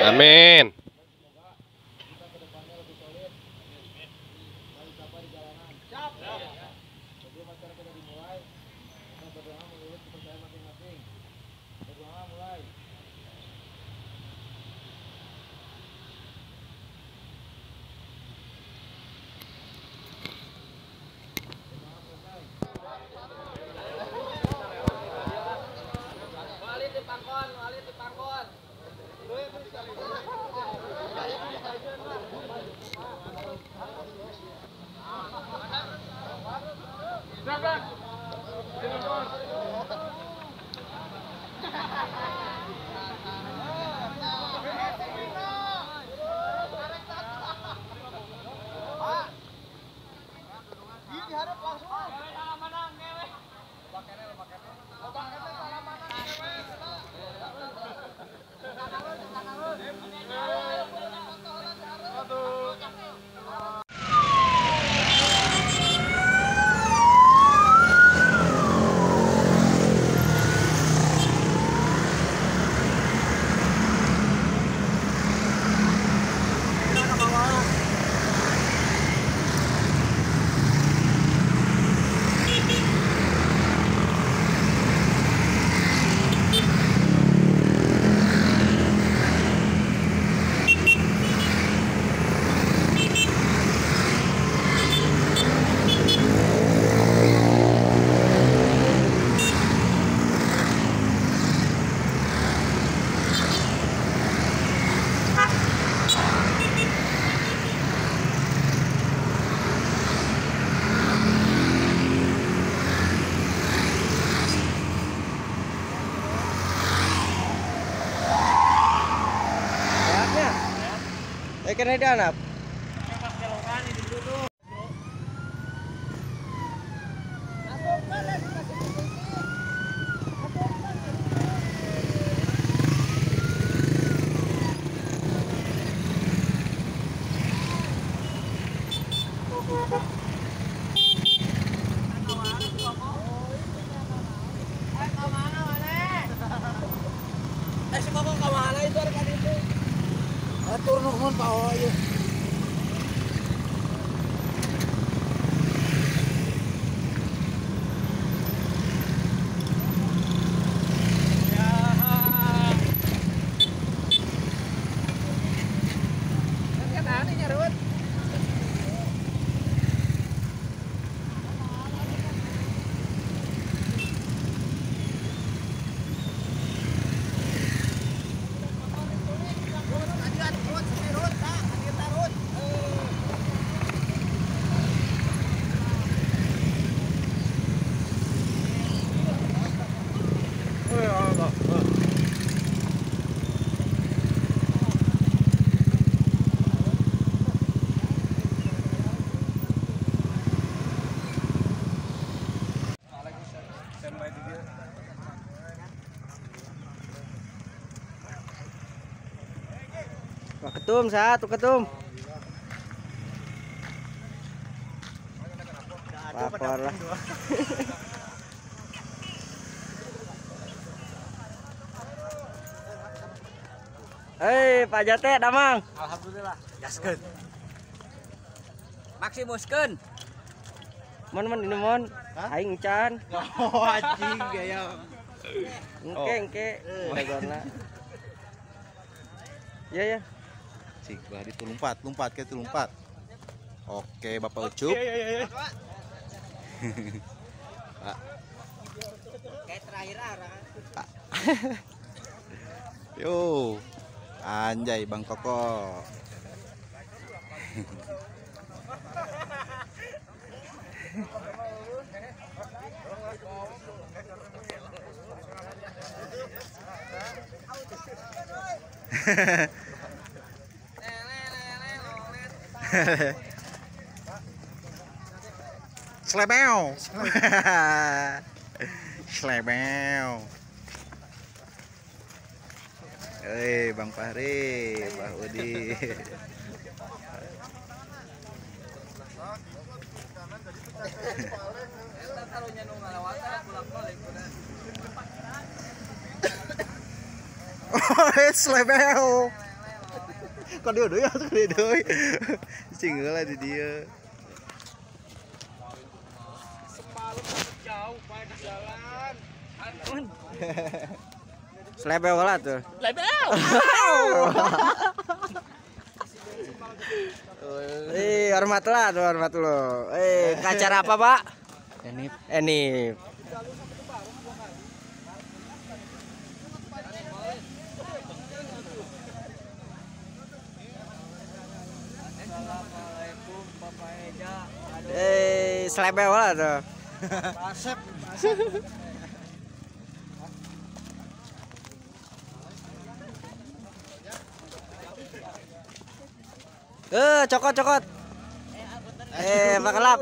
Amin. Kena dia anak. Atur nuhun Pak Oyo. Pak Ketum, satu Ketum. Lapor lah. Hei, Pak Jate, damang. Alhamdulillah. Gaskeun. Maksimuskeun. Mon ini mon. Aing can. Oh anjing gaya. Engke. Bagona. Ya. Cik, bari tuh lompat ke tuh lompat. Oke, Bapak Ucup. Iya. Pak. Kayak terakhir arah. Yo. Anjay Bang Koko. Slebeo. Slebeo. Bang Fahri, Pak Udi. Oh, slebeo. Kok dia deui atuh dia deui. Cing heula di dieu. Selebel lah tuh. Hormat lah tuh, hormat lo. Ke acara apa, Pak? Enip. Selebel lah tuh. Asep. Cokot. Makelap.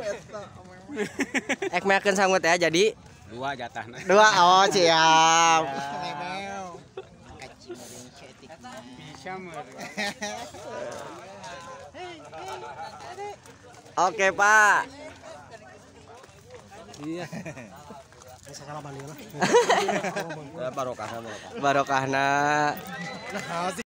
Meakeun sangut ya jadi 2 jatahna. 2. Oh, siap. Bisa meureun. Oke, Pak. Iya. Barokahna.